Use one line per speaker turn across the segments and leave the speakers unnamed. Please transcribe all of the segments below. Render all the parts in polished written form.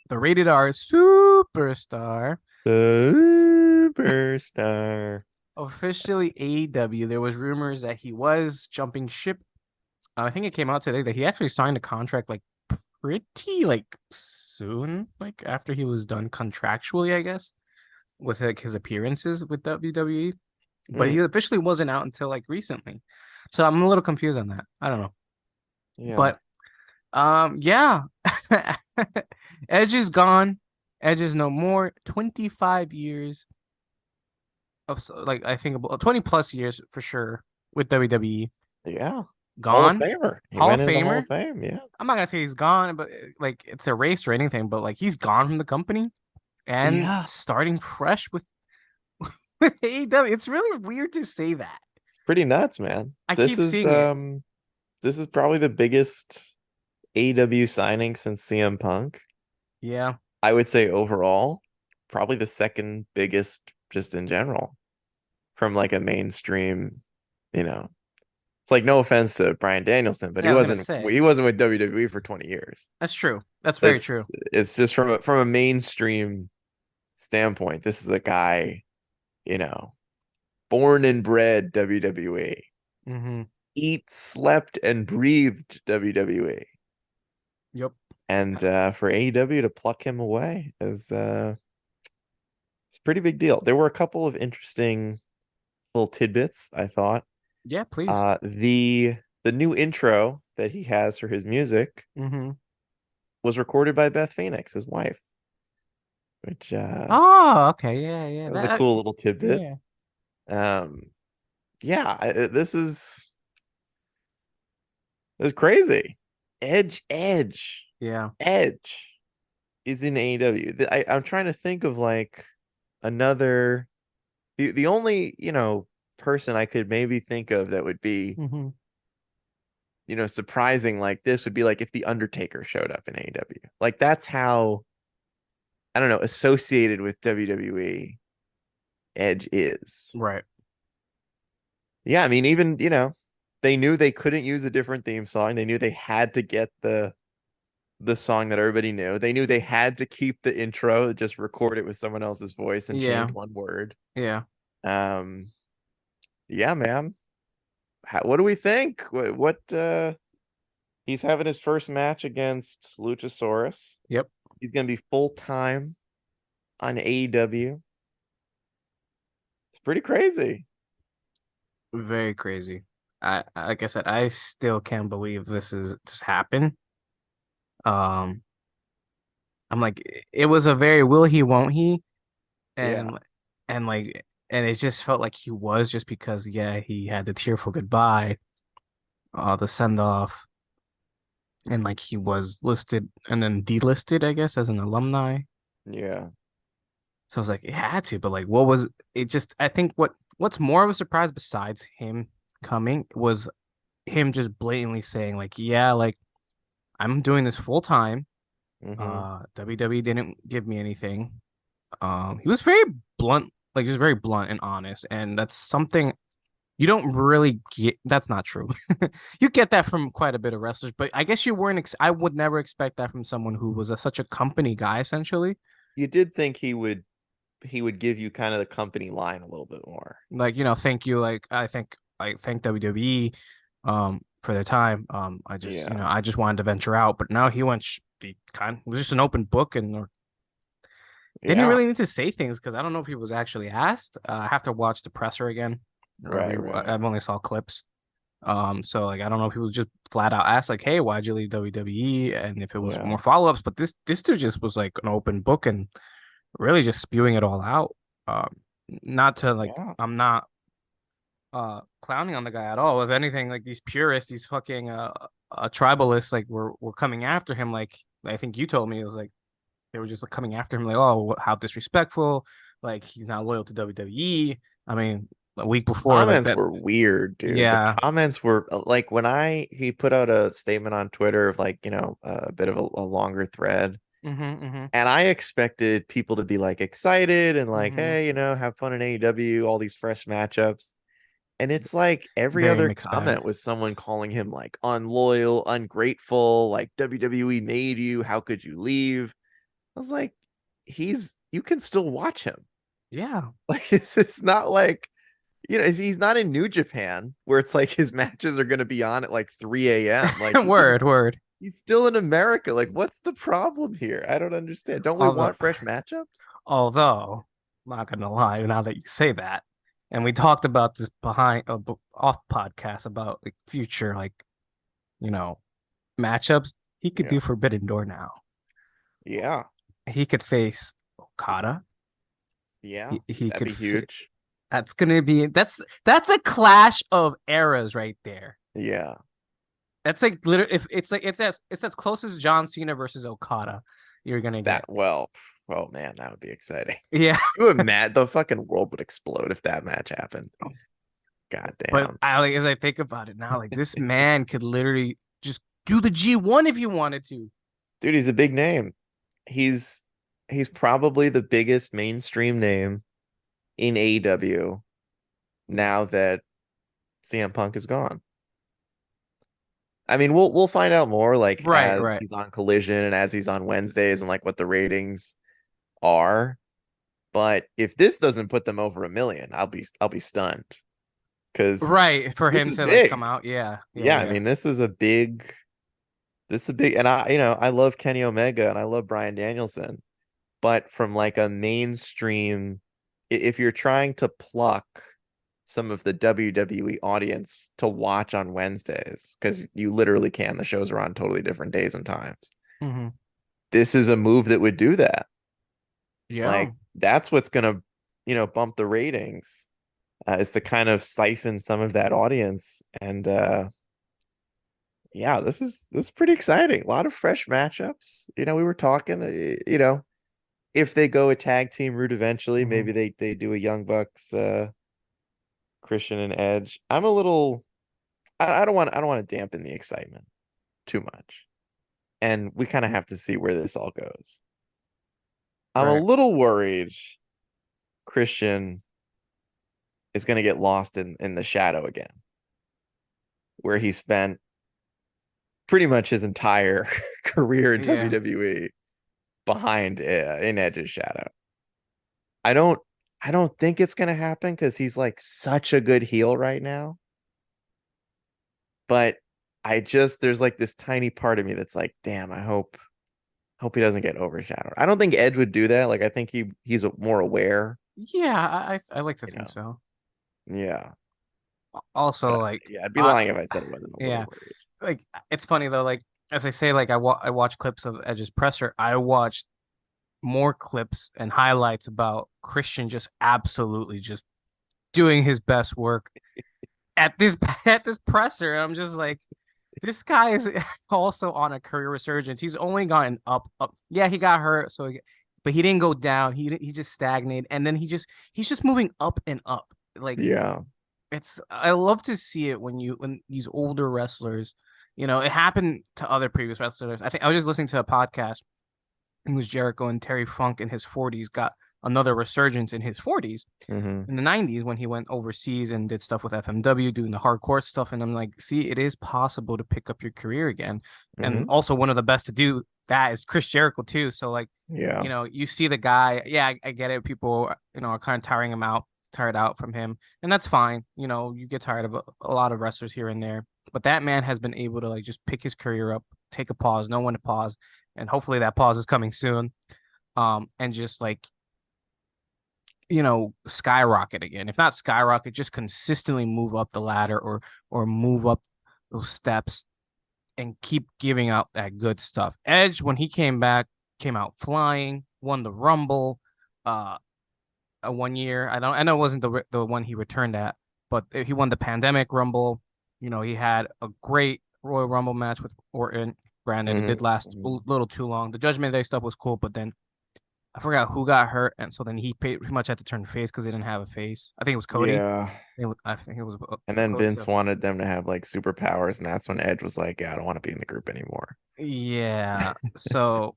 the rated R superstar,
Superstar.
officially AEW. There was rumors that he was jumping ship. I think it came out today that he actually signed a contract like pretty like soon, like after he was done contractually, I guess, with like his appearances with WWE. But
Mm,
he officially wasn't out until like recently. So I'm a little confused on that. I don't know.
yeah.
But yeah. Edge is gone. Edge is no more. 25 years of like I think about 20 plus years for sure with WWE.
Yeah. Hall of
Gone.
Famer. He
Hall of
went in the Hall
Famer.
of Fame. Yeah.
I'm not gonna say he's gone, but like it's erased or anything, but like he's gone from the company and
Yeah.
starting fresh with with AEW. It's really weird to say that.
It's pretty nuts, man.
I keep seeing it.
This is probably the biggest AEW signing since CM Punk.
Yeah.
I would say overall, probably the second biggest just in general from like a mainstream, you know. It's like no offense to Bryan Danielson, but
Yeah, I was gonna say.
he wasn't with WWE for 20 years.
That's true. That's very
It's
true.
it's just from a mainstream standpoint, this is a guy, you know, born and bred WWE.
Mm-hmm.
Eat, slept, and breathed WWE.
Yep.
And for AEW to pluck him away is it's a pretty big deal. There were a couple of interesting little tidbits, I thought.
Yeah, please.
The new intro that he has for his music
Mm-hmm.
was recorded by Beth Phoenix, his wife, which
Oh, okay. Yeah, yeah.
was a cool little tidbit.
Yeah.
Um, yeah, this is crazy.
Yeah.
Edge is in AEW. I'm trying to think of like another the only, person I could maybe think of that would be,
Mm-hmm.
surprising like this would be like if The Undertaker showed up in AEW. Like that's how, I don't know, associated with WWE Edge is.
Right.
Yeah, I mean, even, they knew they couldn't use a different theme song. They knew they had to get the song that everybody knew. They knew they had to keep the intro, just record it with someone else's voice and change
Yeah.
one word.
Yeah.
Um, yeah, man. What do we think? He's having his first match against Luchasaurus.
Yep.
He's gonna be full time on AEW. It's pretty crazy.
Very crazy. Like I said, I still can't believe this happened. Um, I'm like, it was a very will he, won't he,
Yeah.
and like, and it just felt like he was just because, yeah, he had the tearful goodbye, the send off, and like he was listed and then delisted, I guess, as an alumni.
Yeah.
So I was like, it had to, but like, what was it? Just, I think what's more of a surprise besides him coming was him just blatantly saying, like, yeah, like I'm doing this full time.
Hmm.
WWE didn't give me anything. He was very blunt, like just very blunt and honest, and that's something you don't really get. That's not true. You get that from quite a bit of wrestlers, but I guess you weren't. I would never expect that from someone who was such a company guy, essentially.
You did think he would give you kind of the company line a little bit more.
Like, thank you. Like, I thank WWE, for their time. I just,
Yeah.
I just wanted to venture out, but now he kind of was just an open book and didn't
Yeah.
really need to say things because I don't know if he was actually asked. I have to watch the presser again,
Right, right.
I've only saw clips. So like I don't know if he was just flat out asked like, "Hey, why'd you leave WWE?" and if it was
Yeah.
more follow ups. But this dude just was like an open book and really just spewing it all out. Um, not to like,
Yeah.
I'm not clowning on the guy at all. If anything, like these purists, these fucking tribalists, like were coming after him. Like I think you told me it was like they were just like coming after him, like, oh, how disrespectful! Like he's not loyal to WWE. I mean, a week before, like
Comments
that.
were weird, dude. The
Yeah.
comments were like when I he put out a statement on Twitter of like, a bit of a longer thread.
Mm-hmm. Mm-hmm.
And I expected people to be like excited and like,
Mm-hmm.
hey, have fun in AEW, all these fresh matchups. And it's like every
Very
other
mixed bag.
comment was someone calling him like unloyal, ungrateful, like WWE made you. How could you leave? I was like, you can still watch him.
Yeah.
Like it's not like, he's not in New Japan where it's like his matches are going to be on at like 3 a.m. Like
Word, word.
he's still in America. Like, what's the problem here? I don't understand. Don't we
Although,
want fresh matchups?
although, not gonna lie, now that you say that, and we talked about this behind off podcast about like future you know matchups. He could
Yeah.
do Forbidden Door now.
Yeah.
He could face Okada.
Yeah.
He
That'd
could.
be huge.
That's gonna be that's a clash of eras right there.
Yeah.
That's like literally if it's as close as John Cena versus Okada you're gonna
That
get.
well, oh man, that would be exciting.
Yeah,
You imagine the fucking world would explode if that match happened. God
but
damn.
as I think about it now, like this man could literally just do the G1 if you wanted to.
Dude, he's a big name. He's he's probably the biggest mainstream name in AEW now that CM Punk is gone. I mean, we'll find out more like
Right,
as
right.
he's on Collision and as he's on Wednesdays and like what the ratings are. But if this doesn't put them over 1 million, I'll be stunned because
Right, for
this
him
is
to like come
big.
out. Yeah, yeah,
Yeah, I
yeah.
mean, this is a big, and I love Kenny Omega and I love Bryan Danielson, but from like a mainstream, if you're trying to pluck some of the WWE audience to watch on Wednesdays, because you literally can, the shows are on totally different days and times.
Hmm.
This is a move that would do that.
Yeah.
Like that's what's gonna, bump the ratings, is to kind of siphon some of that audience. And yeah, this is pretty exciting. A lot of fresh matchups. We were talking, if they go a tag team route eventually,
Hmm.
maybe they do a Young Bucks, Christian and Edge. I'm a little I don't want to dampen the excitement too much. And we kind of have to see where this all goes. I'm a
Right.
little worried Christian is going to get lost in the shadow again, where he spent pretty much his entire career in
Yeah.
WWE behind, in Edge's shadow. I don't I don't think it's going to happen because he's like such a good heel right now. But there's like this tiny part of me that's like, damn, I hope he doesn't get overshadowed. I don't think Edge would do that. Like I think he's more aware,
Yeah, I like to
you
think
know.
so.
Yeah. But
Also, like,
yeah, I'd be
I
lying if I said I wasn't a little
yeah,
worried.
like it's funny though. Like as I say, like I watch clips of Edge's presser. I watched more clips and highlights about Christian just absolutely just doing his best work at this at this presser. And I'm just like, this guy is also on a career resurgence. He's only gotten up, up. Yeah, he got hurt, but he didn't go down. He just stagnated, and then he's just moving up and up. Like
Yeah.
I love to see it when these older wrestlers, it happened to other previous wrestlers. I think I was just listening to a podcast. I think it was Jericho and Terry Funk in his 40s got another resurgence in his 40s
Hmm.
in the 90s when he went overseas and did stuff with FMW, doing the hardcore stuff. And I'm like, see, it is possible to pick up your career again. And
Hmm.
also, one of the best to do that is Chris Jericho, too. So, like,
Yeah.
you see the guy. Yeah, I get it. People, are kind of tired out from him. And that's fine. You get tired of a lot of wrestlers here and there. But that man has been able to, like, just pick his career up, take a pause, know when to pause. And hopefully that pause is coming soon. And just like skyrocket again. If not skyrocket, just consistently move up the ladder or move up those steps and keep giving out that good stuff. Edge, when he came back, came out flying, won the Rumble, uh, 1 year. I know it wasn't the one he returned at, but he won the Pandemic Rumble. He had a great Royal Rumble match with Orton. Granted, it
Hmm.
did last a
Hmm.
little too long. The Judgment Day stuff was cool, but then I forgot who got hurt, and so then he pretty much had to turn face because they didn't have a face. I think it was Cody.
Yeah.
I think it was
And then
Cody.
Vince
So
wanted them to have like superpowers, and that's when Edge was like, yeah, I don't want to be in the group anymore.
yeah, so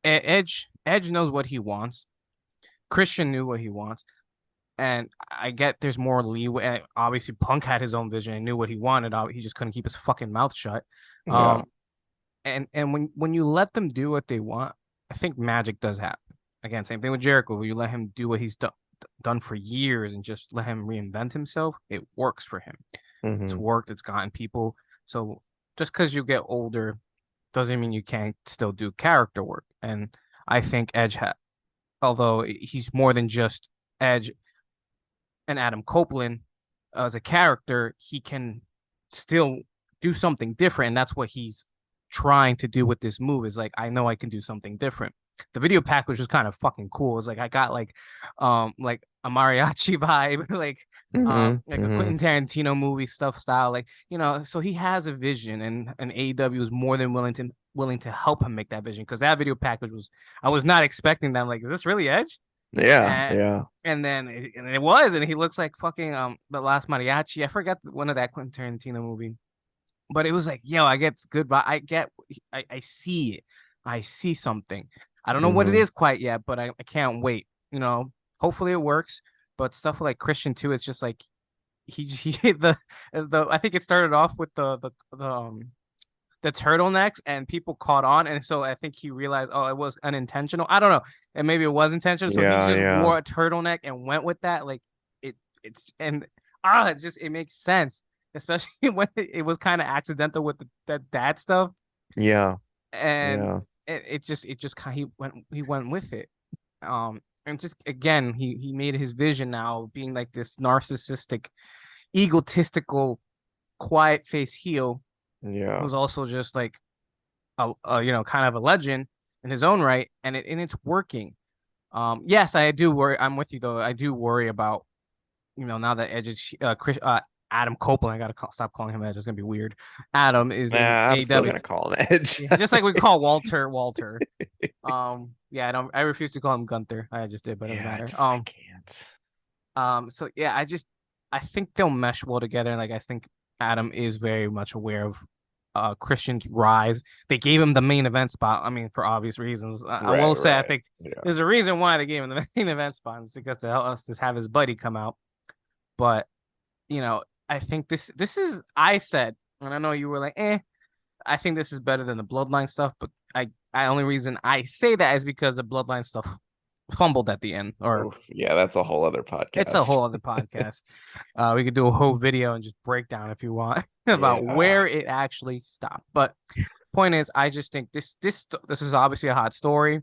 Edge knows what he wants. Christian knew what he wants, and I get there's more leeway. Obviously, Punk had his own vision and knew what he wanted. He just couldn't keep his fucking mouth shut.
Yeah.
Um, and when you let them do what they want, I think magic does happen. Again, same thing with Jericho. Where you let him do what he's done for years and just let him reinvent himself, it works for him. It's
Hmm.
worked. It's gotten people. So just because you get older doesn't mean you can't still do character work. And I think although he's more than just Edge and Adam Copeland as a character, he can still do something different, and that's what he's trying to do with this move. Is like, I know I can do something different. The video pack was just kind of fucking cool. It's like I got like a mariachi vibe,
Hmm.
like a
Hmm.
Quentin Tarantino movie stuff style, like so he has a vision, and AEW is more than willing to help him make that vision because that video package was I was not expecting that. I'm like, is this really Edge?
Yeah,
And
yeah,
and it was, and he looks like fucking the last mariachi. I forgot one of that Quentin Tarantino movie, but it was like, yo, I get good vibe. I see it. I see something. I don't know what it
hmm,
is quite yet, but I can't wait. Hopefully it works. But stuff like Christian too, it's just like he the I think it started off with the turtlenecks and people caught on, and so I think he realized, oh, it was unintentional. I don't know, and maybe it was intentional, so he
yeah,
just
yeah,
wore a turtleneck and went with that. Like it's and it makes sense, especially when it was kind of accidental with that dad stuff,
yeah,
and
yeah,
it just kind he went with it. And just again, he made his vision now being like this narcissistic, egotistical, quiet face heel
yeah.
who's also just like kind of a legend in his own right, and it's working. Yes, I do worry. I'm with you though. I do worry about now that Edge is Adam Copeland. I gotta stop calling him Edge. It's gonna be weird. Adam is in
Nah, I'm still
AEW.
gonna call him Edge.
Yeah, just like we call Walter Walter. Yeah, I don't. I refuse to call him Gunther. I just did, but it doesn't
Yeah,
matter.
I can't.
So yeah, I think they'll mesh well together. And like I think Adam is very much aware of Christian's rise. They gave him the main event spot. I mean, for obvious reasons. I will
Right,
say I
right.
think
Yeah.
there's a reason why they gave him the main event spot. It's because to help us to have his buddy come out. But I think this is I said, and I know you were like, I think this is better than the Bloodline stuff, but I only reason I say that is because the Bloodline stuff fumbled at the end, or
Oh, yeah, that's a whole other
it's a
podcast.
whole other podcast. We could do a whole video and just break down if you want about
Yeah.
where it actually stopped. But point is, I just think this is obviously a hot story.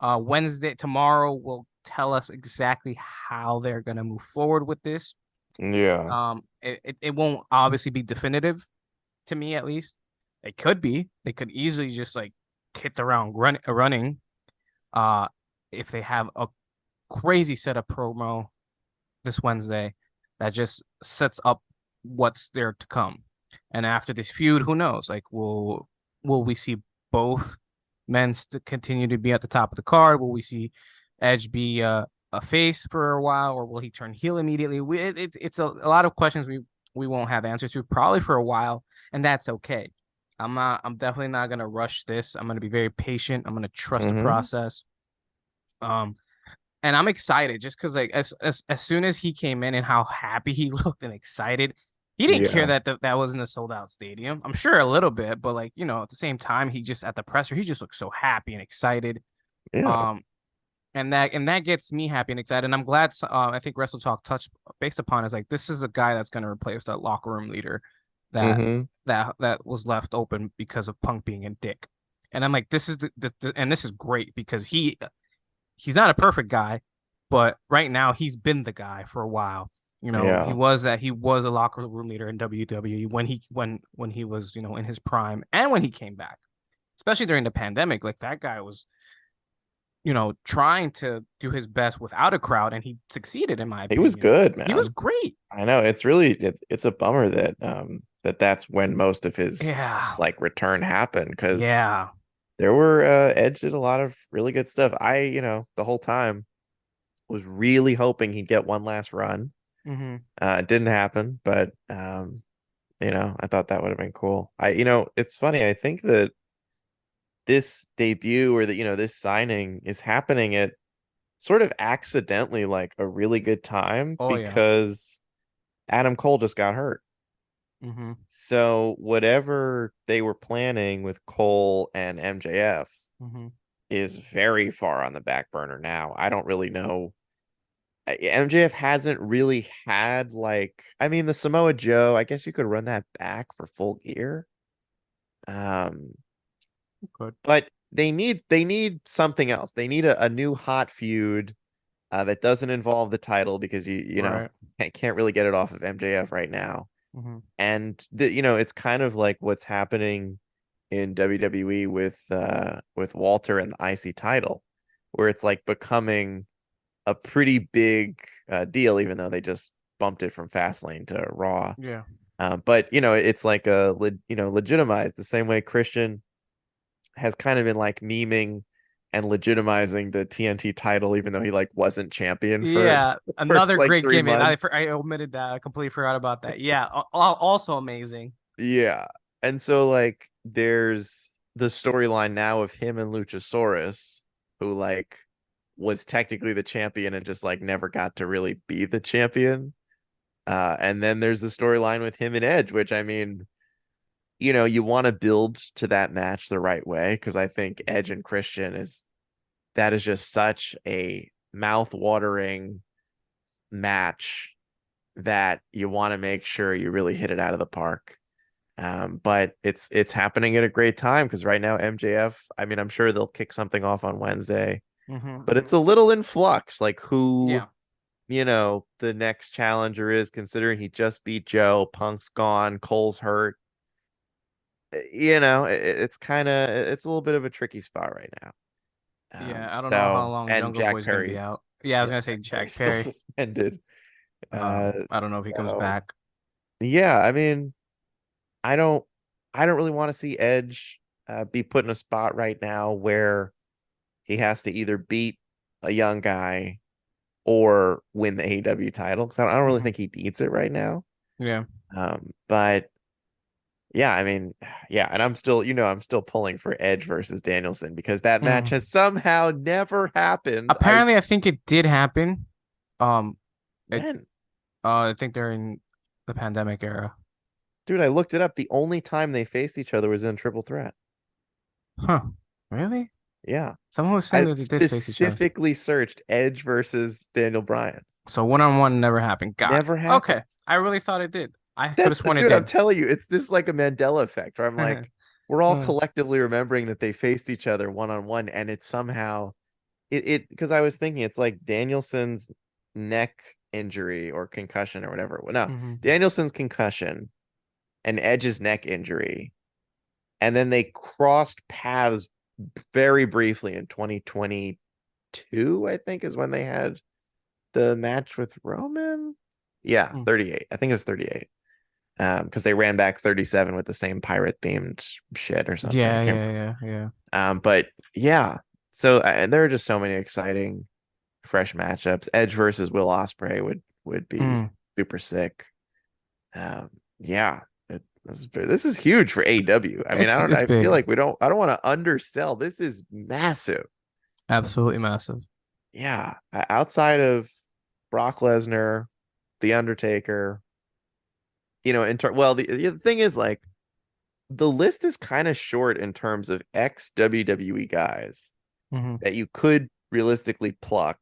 Wednesday tomorrow will tell us exactly how they're gonna move forward with this.
Yeah.
It won't obviously be definitive to me at least. It could be. They could easily just like hit the ground running. Uh, if they have a crazy set of promo this Wednesday that just sets up what's there to come. And after this feud, who knows? Like, will we see both men continue to be at the top of the card? Will we see Edge be a face for a while, or will he turn heel immediately? It's a lot of questions we won't have answers to probably for a while, and that's okay. I'm definitely not gonna rush this. I'm gonna be very patient. I'm gonna trust the
Hmm.
process. Um, and I'm excited just because like as soon as he came in and how happy he looked and excited, he didn't care
Yeah.
that wasn't a sold out stadium. I'm sure a little bit, but like at the same time, he just at the presser, he just looked so happy and excited.
Yeah.
Um, and that gets me happy and excited. And I'm glad. I think Wrestle Talk touched based upon is like this is a guy that's going to replace that locker room leader that
Hmm.
that was left open because of Punk being a dick. And I'm like, this is and this is great because he's not a perfect guy, but right now he's been the guy for a while.
Yeah.
He was a locker room leader in WWE when he was in his prime and when he came back, especially during the pandemic. Like that guy was trying to do his best without a crowd, and he succeeded in my
He was
opinion.
good,
He was
man.
great.
I know it's a bummer that that's when most of his
Yeah,
like return happened because
yeah.
there were Edge did a lot of really good stuff. The whole time was really hoping he'd get one last run.
Mm-hmm.
It didn't happen, but I thought that would have been cool. It's funny. I think that this debut or this signing is happening at sort of accidentally like a really good time
Oh yeah.
because Adam Cole just got hurt.
Mm-hmm.
So whatever they were planning with Cole and MJF,
Mm-hmm.
is very far on the back burner now. I don't really know. MJF hasn't really had like, I mean, the Samoa Joe, I guess you could run that back for Full Gear. Um,
Good.
but they need something else. They need a new hot feud that doesn't involve the title because you know
Right.
can't really get it off of MJF right now.
Hmm.
And it's kind of like what's happening in WWE with Walter and the IC title, where it's like becoming a pretty big deal, even though they just bumped it from Fastlane to Raw.
Yeah.
But it's like legitimized the same way Christian has kind of been like memeing and legitimizing the TNT title, even though he like wasn't champion for
Yeah,
the first
another
like
great
three
gimmick.
months.
I omitted that. I completely forgot about that. Yeah, also amazing.
Yeah. And so like there's the storyline now of him and Luchasaurus, who like was technically the champion and just like never got to really be the champion. And then there's the storyline with him and Edge, which I mean, you want to build to that match the right way because I think Edge and Christian is just such a mouth-watering match that you want to make sure you really hit it out of the park. But it's happening at a great time because right now MJF, I mean, I'm sure they'll kick something off on Wednesday, but it's a little in flux, like who,
Yeah,
the next challenger is, considering he just beat Joe, Punk's gone, Cole's hurt. It's a little bit of a tricky spot right now.
yeah. I don't know how
So
long
and
Jungle
Jack
Boy's gonna be
Perry's
out. Yeah, I was
yeah,
gonna say
Jack
Jack
Perry's still
Perry.
suspended.
I don't know if he comes
So
back.
yeah, I mean, I don't I don't really want to see Edge be put in a spot right now where he has to either beat a young guy or win the AEW title because I don't really
Hmm.
think he needs it right now.
Yeah.
But yeah, I mean, yeah, and I'm still pulling for Edge versus Danielson because that match
Mm.
has somehow never happened.
Apparently, I think it did happen. Um, it.
When,
I think they're in the pandemic era.
dude, I looked it up. The only time they faced each other was in Triple Threat.
Huh? Really?
Yeah.
Someone was saying
I
that they did face each other.
specifically searched Edge versus Daniel Bryan.
So one-on-one never happened. Got it.
Never
Okay.
happened.
I really thought it did. I could have
That's
sworn it
dude, I'm
did.
telling you, it's this like a Mandela effect where I'm like, we're all
Hmm.
collectively remembering that they faced each other one on one, and it's somehow it because I was thinking it's like Danielson's neck injury or concussion or whatever. Well, no,
Hmm.
Danielson's concussion and Edge's neck injury, and then they crossed paths very briefly in 2022, I think is when they had the match with Roman. Yeah, 38. I think it was 38. Because they ran back 37 with the same pirate themed shit or something. I
Yeah,
can't
yeah, yeah, yeah.
but yeah. So there are just so many exciting fresh matchups. Edge versus Will Ospreay would be
Mm.
super sick. Yeah, this is huge for AEW. I mean,
It's
I feel
big.
like I don't want to undersell. This is massive.
Absolutely massive.
Yeah, outside of Brock Lesnar, The Undertaker, the thing is like the list is kind of short in terms of ex WWE guys
Hmm.
that you could realistically pluck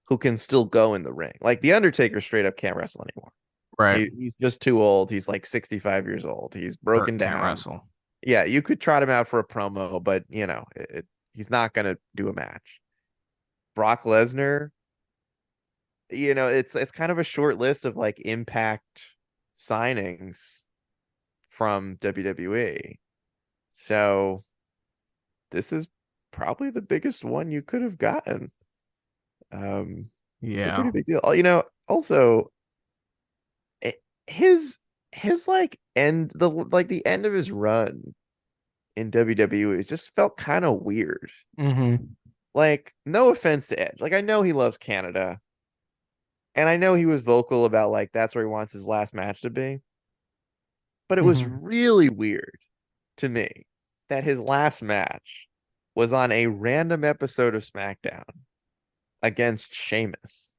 who can still go in the ring. Like The Undertaker straight up can't wrestle anymore.
Right.
He's just too old. He's like 65 years old. He's
Or
broken
can't
down.
wrestle.
Yeah, you could trot him out for a promo, but he's not gonna do a match. Brock Lesnar, it's kind of a short list of like impact signings from WWE. So this is probably the biggest one you could have gotten. Um, it's a
Yeah.
pretty big deal. Also, it, his his like the end of his run in WWE just felt kind of weird.
Hmm.
Like, no offense to Edge. Like, I know he loves Canada, and I know he was vocal about like that's where he wants his last match to be. But it was
Hmm.
really weird to me that his last match was on a random episode of SmackDown against Sheamus.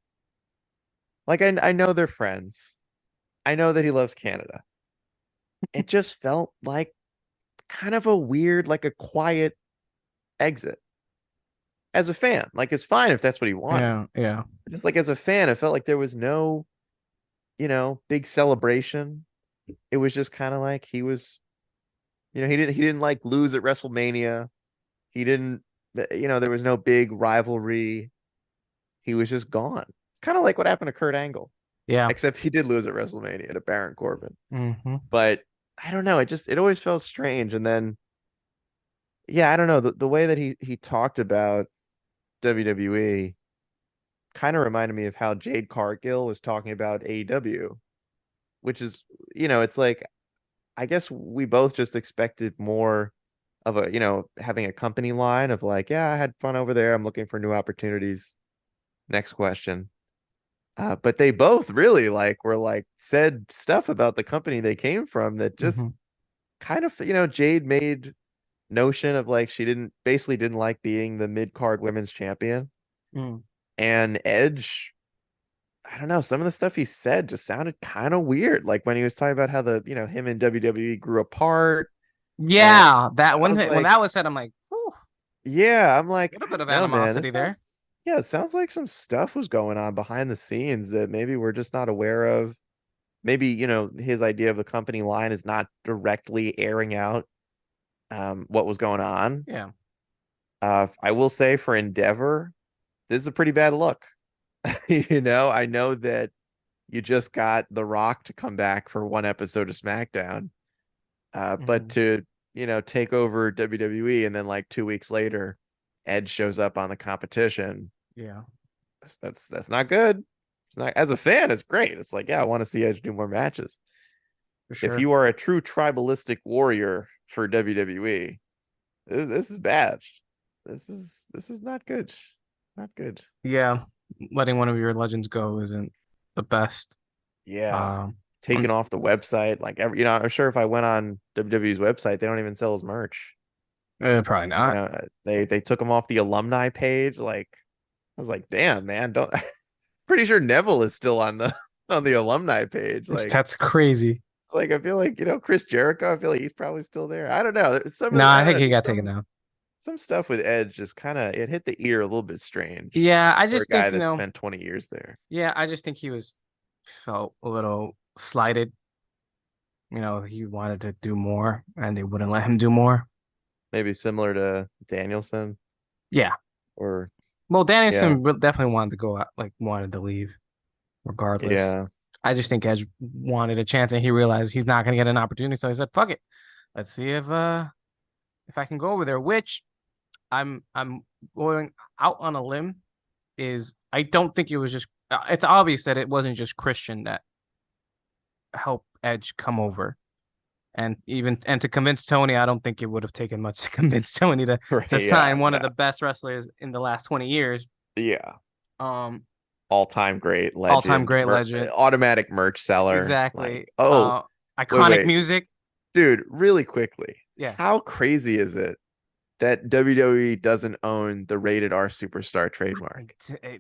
Like I know they're friends. I know that he loves Canada. It just felt like kind of a weird, like a quiet exit. as a fan. Like it's fine if that's what he wanted.
Yeah, yeah.
Just like as a fan, it felt like there was no, big celebration. It was just kind of like he was, he didn't like lose at WrestleMania. He didn't, there was no big rivalry. He was just gone. It's kind of like what happened to Kurt Angle,
Yeah.
except he did lose at WrestleMania to Baron Corbin.
Hmm.
But I don't know. It always felt strange. And then, yeah, I don't know. The way that he talked about WWE kind of reminded me of how Jade Cargill was talking about AEW, which is, it's like I guess we both just expected more of a, having a company line of like, yeah, I had fun over there. I'm looking for new opportunities. Next question. But they both really like were like said stuff about the company they came from that just
Hmm.
kind of, Jade made notion of like she didn't like being the mid-card women's champion.
Mm.
And Edge, I don't know, some of the stuff he said just sounded kind of weird. Like when he was talking about how him and WWE grew apart. And
Yeah, that
I was
when
like,
that was said, I'm like, whew,
yeah, I'm
a
like,
little
I
bit of
don't know, man.
animosity there.
Yeah, it sounds like some stuff was going on behind the scenes that maybe we're just not aware of. Maybe, his idea of a company line is not directly airing out what was going on.
Yeah.
I will say for Endeavor, this is a pretty bad look. I know that you just got The Rock to come back for one episode of SmackDown, but
Hmm.
to, take over WWE and then like 2 weeks later, Edge shows up on the competition.
Yeah,
That's not good. It's not, as a fan, it's great. It's like, yeah, I want to see Edge do more matches.
for
If
sure.
you are a true tribalistic warrior for WWE, this is bad. This is not good. Not good.
Yeah, letting one of your legends go isn't the best.
Yeah.
Um,
Taken
I'm,
off the website. Like I'm sure if I went on WWE's website, they don't even sell his merch.
probably not.
They took him off the alumni page. Like I was like, damn, man, don't pretty sure Neville is still on the on the alumni page.
That's crazy.
I feel like, Chris Jericho, I feel like he's probably still there. I don't know. Some
No,
of
I
I don't
think
know,
he
just
got taken down.
some stuff with Edge just kind of it hit the ear a little bit strange
Yeah, I
for a
just
guy
think,
that spent 20 years there.
yeah, I just think he was felt a little slighted. He wanted to do more and they wouldn't let him do more.
Maybe similar to Danielson
Yeah.
or
Well,
yeah,
Danielson definitely wanted to go out, like wanted to leave regardless.
yeah.
I just think Edge wanted a chance and he realized he's not going to get an opportunity. So he said, fuck it. Let's see if I can go over there, which I'm going out on a limb is I don't think it was just it's obvious that it wasn't just Christian that helped Edge come over. And to convince Tony, I don't think it would have taken much to convince Tony
Right,
to
yeah,
sign one
no.
of the best wrestlers in the last 20 years.
Yeah.
Um,
All-time great
all-time
legend,
great legend.
automatic merch seller. Like,
Exactly.
oh,
Iconic
wait.
music.
Dude, really quickly.
Yeah.
How crazy is it that WWE doesn't own the rated R superstar trademark?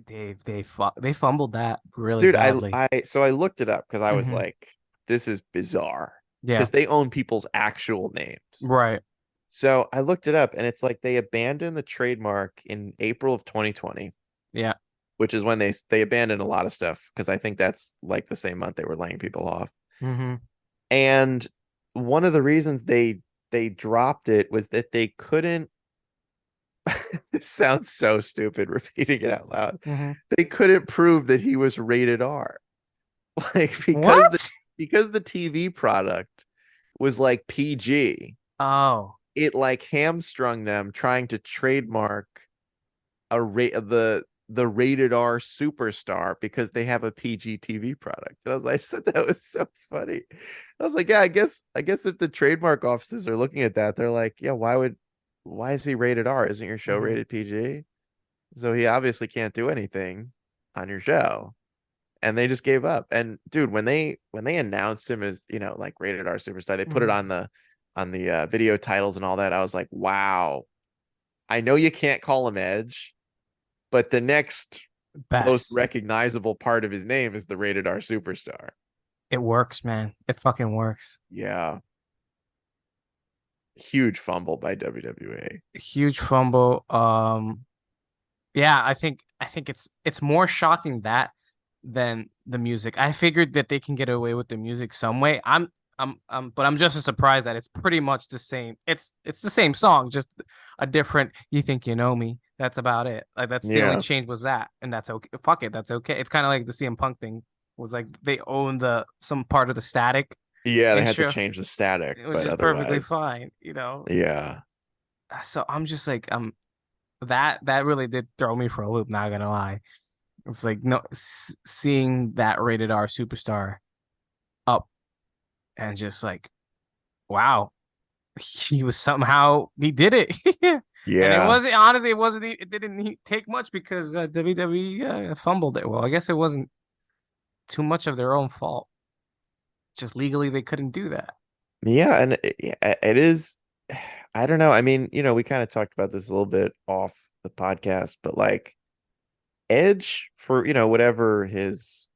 They fumbled that really
Dude,
badly.
I looked it up because I was
Hmm.
like, this is bizarre
Yeah.
because they own people's actual names.
Right.
So I looked it up and it's like they abandoned the trademark in April of 2020,
Yeah.
which is when they abandoned a lot of stuff because I think that's like the same month they were laying people off.
Hmm.
And one of the reasons they dropped it was that they couldn't it sounds so stupid repeating it out loud.
Hmm.
They couldn't prove that he was rated R. Like
What?
because the TV product was like PG,
Oh.
it like hamstrung them trying to trademark a rate of the rated R superstar because they have a PG TV product. And I was like, I just thought that was so funny. I was like, yeah, I guess if the trademark offices are looking at that, they're like, yeah, why is he rated R? Isn't your show
Hmm.
rated PG? So he obviously can't do anything on your show. And they just gave up. And dude, when they announced him as, like rated R superstar, they put it
Hmm.
on the video titles and all that. I was like, wow. I know you can't call him Edge, but the next most
Best.
recognizable part of his name is the rated R superstar.
It works, man. It fucking works.
Yeah. Huge fumble by WWE.
Huge fumble. Yeah, I think it's more shocking that than the music. I figured that they can get away with the music some way. But I'm just as surprised that it's pretty much the same. It's the same song, just a different "You Think You Know Me." That's about it. Like that's the only
Yeah.
change was that, and that's okay. Fuck it, that's okay. It's kind of like the CM Punk thing was like they own the some part of the static
Yeah, they had to
intro,
change the static,
which
but
is perfectly
otherwise,
fine.
yeah.
So I'm just like that really did throw me for a loop. Not gonna lie. It's like no seeing that rated R superstar up and just like wow, he was somehow he did it. And it
Yeah.
wasn't honestly it didn't take much because WWE fumbled it. Well, I guess it wasn't too much of their own fault. Just legally they couldn't do that.
Yeah, and it is I don't know. I mean, we kind of talked about this a little bit off the podcast, but like Edge for, whatever his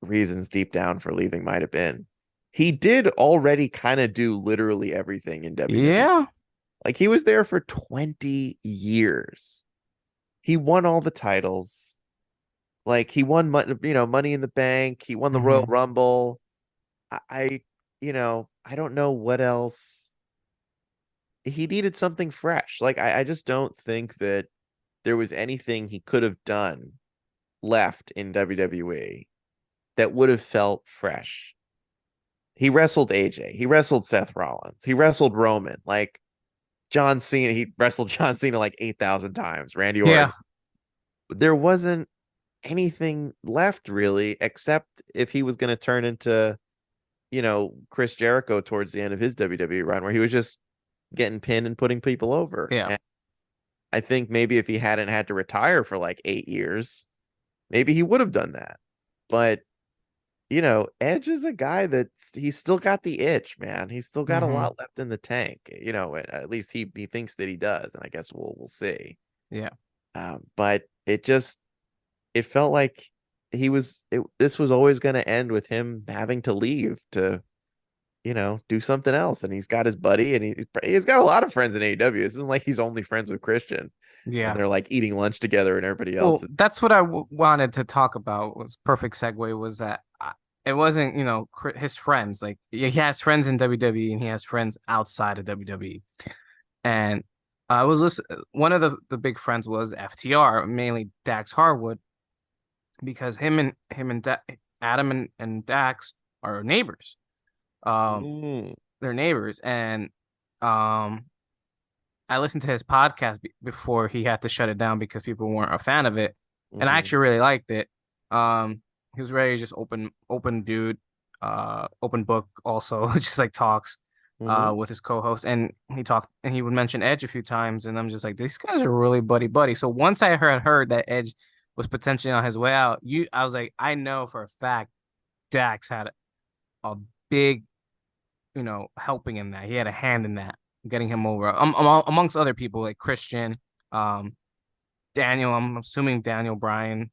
reasons deep down for leaving might have been, he did already kind of do literally everything in WWE.
Yeah.
Like he was there for 20 years. He won all the titles. Like he won Money in the Bank. He won the Royal
Hmm.
Rumble. I I don't know what else. He needed something fresh. Like I just don't think that there was anything he could have done left in WWE that would have felt fresh. He wrestled AJ. He wrestled Seth Rollins. He wrestled Roman. Like John Cena, he wrestled John Cena like 8,000 times. Randy
Yeah.
Orton. There wasn't anything left really, except if he was going to turn into, Chris Jericho towards the end of his WWE run, where he was just getting pinned and putting people over.
Yeah.
And I think maybe if he hadn't had to retire for like 8 years, maybe he would have done that. But Edge is a guy that he's still got the itch, man. He's still got a
Hmm.
lot left in the tank. At least he thinks that he does, and I guess we'll see.
Yeah.
But it felt like this was always going to end with him having to leave to do something else. And he's got his buddy, and he's got a lot of friends in AEW. This isn't like he's only friends with Christian, and
Yeah.
they're like eating lunch together, and everybody else
Well,
is.
that's what I wanted to talk about. Was perfect segue was that it wasn't his friends. Like he has friends in WWE and he has friends outside of WWE. And I was listening. One of the big friends was FTR, mainly Dax Harwood, because Adam and Dax are neighbors. Um,
Mm,
they're neighbors, and um, I listened to his podcast before he had to shut it down because people weren't a fan of it, and I
hmm
actually really liked it. He was very just open dude, open book also, just like talks
hmm
with his co-host, and he would mention Edge a few times, and I'm just like, these guys are really buddy buddy. So once I heard that Edge was potentially on his way out, I was like, I know for a fact Dax had a big helping in that. He had a hand in that, getting him over. Amongst other people like Christian, um, Daniel. I'm assuming Daniel Bryan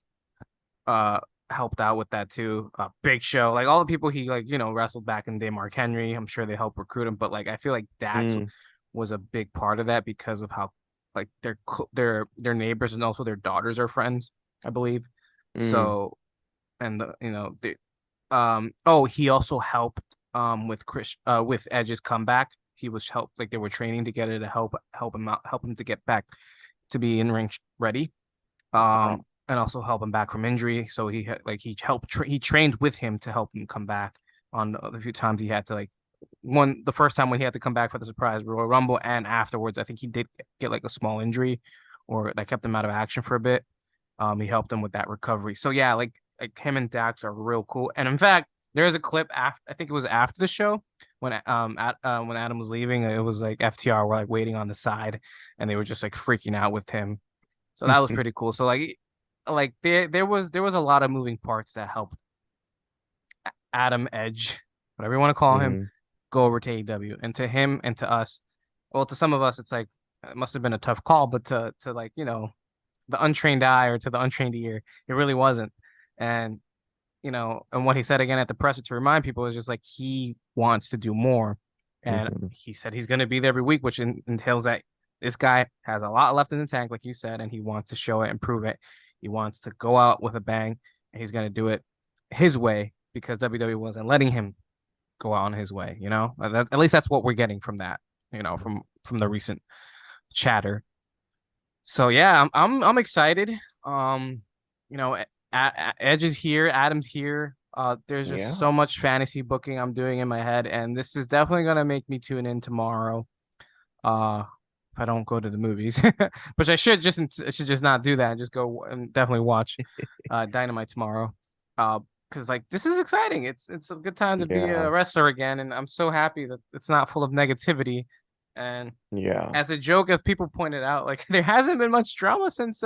uh helped out with that too. Big Show, like all the people he like wrestled back in the day. Mark Henry. I'm sure they helped recruit him, but like I feel like Dax
mm,
was a big part of that because of how like their neighbors and also their daughters are friends, I believe.
mm,
So and oh, he also helped with Edge's comeback. He was helped like they were training together to help him out, help him to get back to be in ring ready.
wow.
And also help him back from injury. So he trained with him to help him come back on the few times he had to like the first time when he had to come back for the surprise Royal Rumble and afterwards I think he did get like a small injury or that kept him out of action for a bit. He helped him with that recovery. So yeah, like him and Dax are real cool. And in fact, there's a clip after I think it was after the show when Adam was leaving. It was like FTR were like waiting on the side, and they were just like freaking out with him. So that was pretty cool. So like there was a lot of moving parts that helped Adam Edge, whatever you want to call him,
Mm,
go over to AEW. And to him and to us, well, to some of us, it's like it must have been a tough call, but to like the untrained eye or to the untrained ear, it really wasn't. And and what he said again at the presser to remind people is just like he wants to do more. And
mhm.
he said he's going to be there every week, which entails that This guy has a lot left in the tank, like you said, and he wants to show it and prove it. He wants to go out with a bang, and he's going to do it his way because WWE wasn't letting him go out on his way. At least that's what we're getting from that. From the recent chatter. So yeah, I'm excited. Um, Edge is here, Adam's here. There's just
Yeah.
so much fantasy booking I'm doing in my head, and this is definitely gonna make me tune in tomorrow. Uh, if I don't go to the movies, which I should just not do that and just go and definitely watch Dynamite tomorrow. Because like this is exciting. It's a good time to be a
Yeah.
wrestler again, and I'm so happy that it's not full of negativity. And
Yeah.
as a joke, if people pointed out, like there hasn't been much drama since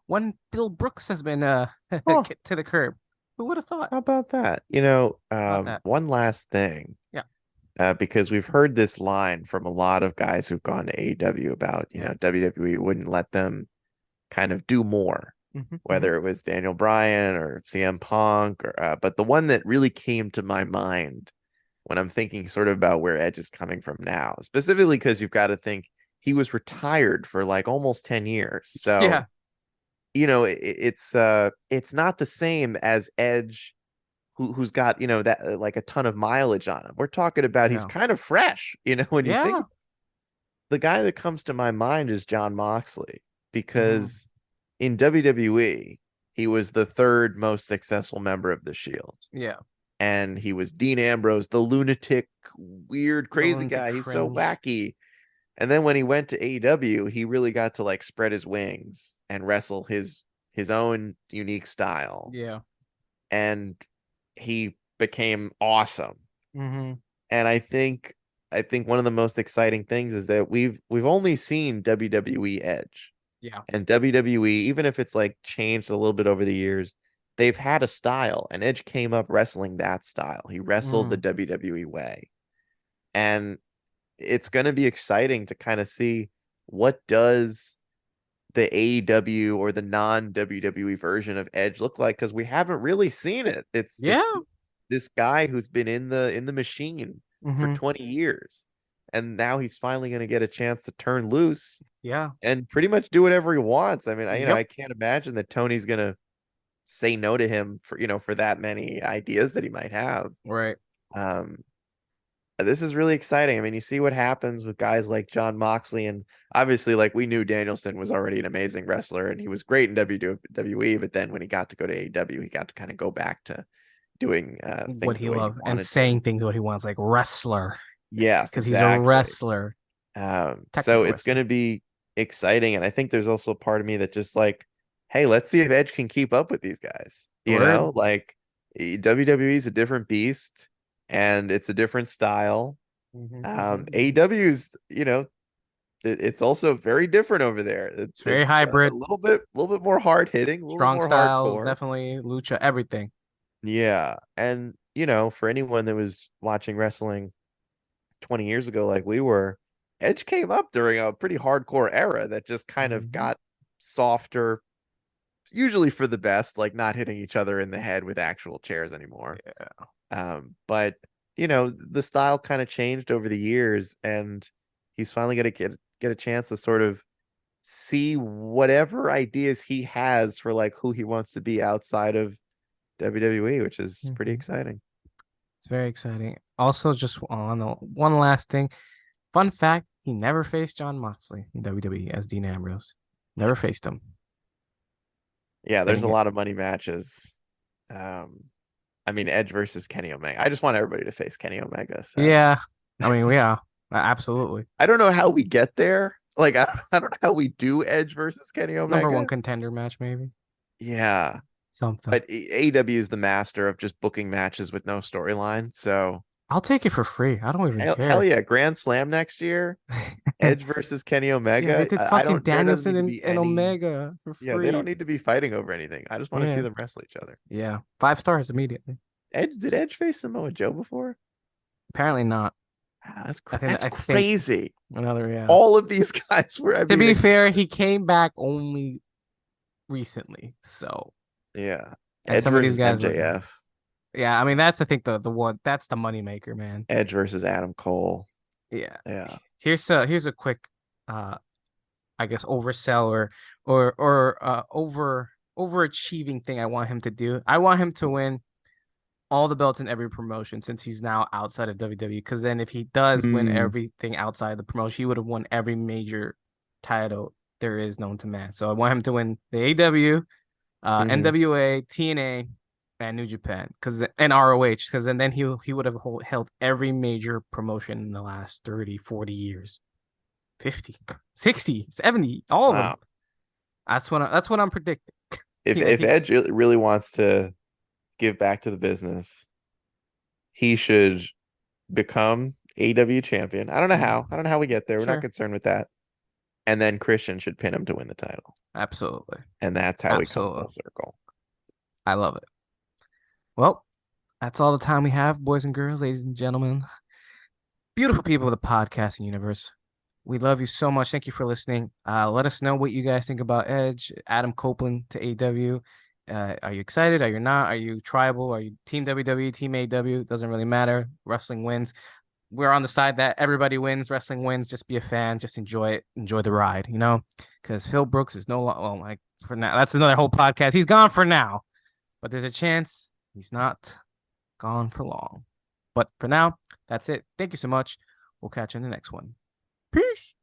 when Bill Brooks has been
Oh,
kicked to the curb. Who would have thought
how about that?
about that?
One last thing,
Yeah,
because we've heard this line from a lot of guys who've gone to AEW about,
yeah.
WWE wouldn't let them kind of do more,
Hmm.
whether it was Daniel Bryan or CM Punk, but the one that really came to my mind when I'm thinking sort of about where Edge is coming from now, specifically because you've got to think he was retired for like almost 10 years. So,
Yeah,
it's not the same as Edge who's got, that like a ton of mileage on him. We're talking about he's
yeah,
kind of fresh, when you think
yeah.
the guy that comes to my mind is John Moxley
Hmm.
because in WWE, he was the third most successful member of the Shield.
Yeah.
And he was Dean Ambrose, the lunatic, weird,
The
crazy
lunatic
guy. He's so
fringe.
wacky. And then when he went to AEW, he really got to like spread his wings and wrestle his own unique style.
Yeah.
And he became awesome.
Hmm.
And I think one of the most exciting things is that we've only seen WWE Edge.
Yeah.
And WWE, even if it's like changed a little bit over the years, they've had a style, and Edge came up wrestling that style. He wrestled the
Mm.
WWE way. And it's going to be exciting to kind of see what does the AEW or the non-WWE version of Edge look like because we haven't really seen it. It's
Yeah.
this guy who's been in the machine for
Hmm.
20 years, and now he's finally going to get a chance to turn loose
Yeah.
and pretty much do whatever he wants. I mean, I
Yep.
can't imagine that Tony's going to say no to him for that many ideas that he might have.
Right.
Um, this is really exciting. I mean, you see what happens with guys like John Moxley, and obviously, like we knew Danielson was already an amazing wrestler, and he was great in WWE. But then when he got to go to AEW, he got to kind of go back to doing
What
things the
he
way he
loves and
wanted to.
saying things what he wants, like wrestler,
Yes,
because he's a
exactly.
wrestler,
So
technical
it's going
wrestler.
to be exciting, and I think there's also a part of me that just like, hey, let's see if Edge can keep up with these guys.
Word.
Like WWE is a different beast, and it's a different style.
Hmm. Hmm.
AEW's, it's also very different over there.
It's very
It's a
hybrid.
little bit more hard hitting, a little bit
Strong
more
styles,
hardcore.
definitely lucha, everything.
Yeah, and for anyone that was watching wrestling 20 years ago, like we were, Edge came up during a pretty hardcore era that just kind of
Hmm.
got softer, usually for the best, like not hitting each other in the head with actual chairs anymore.
Yeah.
But the style kind of changed over the years, and he's finally gonna get a chance to sort of see whatever ideas he has for like who he wants to be outside of WWE, which is pretty
Hmm.
exciting.
It's very exciting. Also, just on the one last thing, fun fact: he never faced John Moxley in WWE as Dean Ambrose. Never faced him.
Yeah, there's a
Getting it.
lot of money matches. Um, I mean, Edge versus Kenny Omega. I just want everybody to face Kenny Omega. So
Yeah. I mean, yeah, absolutely.
I don't know how we get there. Like, I don't know how we do Edge versus Kenny
Number one
Omega.
contender match, maybe
Yeah,
something.
but AEW is the master of just booking matches with no storyline. So
I'll take it for free. I don't even
hell
care.
yeah, Grand Slam next year. Edge versus Kenny
Yeah, they
Omega.
did
I
fucking
don't. There doesn't
Danielson
need to
and,
be
and
any.
Omega for
Yeah, they don't
free.
need to be fighting over anything. I just want to see
Yeah.
them wrestle each other.
Yeah. 5 stars immediately.
Edge did Edge face Samoa Joe before?
Apparently not.
That's
I think
crazy.
another, yeah.
All of these guys were. I
To
mean,
be fair, he came back only recently. So,
yeah.
and
Edge
some of these
versus
guys were,
MJF.
yeah, I mean, that's, I think, the one, that's the money maker, man.
Edge versus Adam Cole.
Yeah.
Yeah.
Here's a quick uh I guess, oversell or overachieving thing I want him to do. I want him to win all the belts in every promotion since he's now outside of WWE. Because then if he does win
Hmm.
everything outside the promotion, he would have won every major title there is known to man. So I want him to win the AEW,
Hmm.
NWA, TNA, and New Japan, because and ROH, because then he would have held every major promotion in the last 30, 40 years, 50, 60, 70, all of them.
Wow.
That's what I'm predicting.
If
He,
if
he,
Edge really wants to give back to the business, he should become AEW champion. I don't know
mm,
how. I don't know how we get there. We're not
sure,
concerned with that. And then Christian should pin him to win the title.
absolutely,
And that's how we come full
absolutely,
circle.
I love it. Well, that's all the time we have, boys and girls, ladies and gentlemen, beautiful people of the podcasting universe. We love you so much. Thank you for listening. Let us know what you guys think about Edge, Adam Copeland to AEW. Are you excited? Are you not? Are you tribal? Are you Team WWE, Team AEW? Doesn't really matter. Wrestling wins. We're on the side that everybody wins. Wrestling wins. Just be a fan. Just enjoy it. Enjoy the ride, because Phil Brooks is no longer, well, like for now, that's another whole podcast. He's gone for now, but there's a chance he's not gone for long. But for now, that's it. Thank you so much. We'll catch you in the next one. Peace.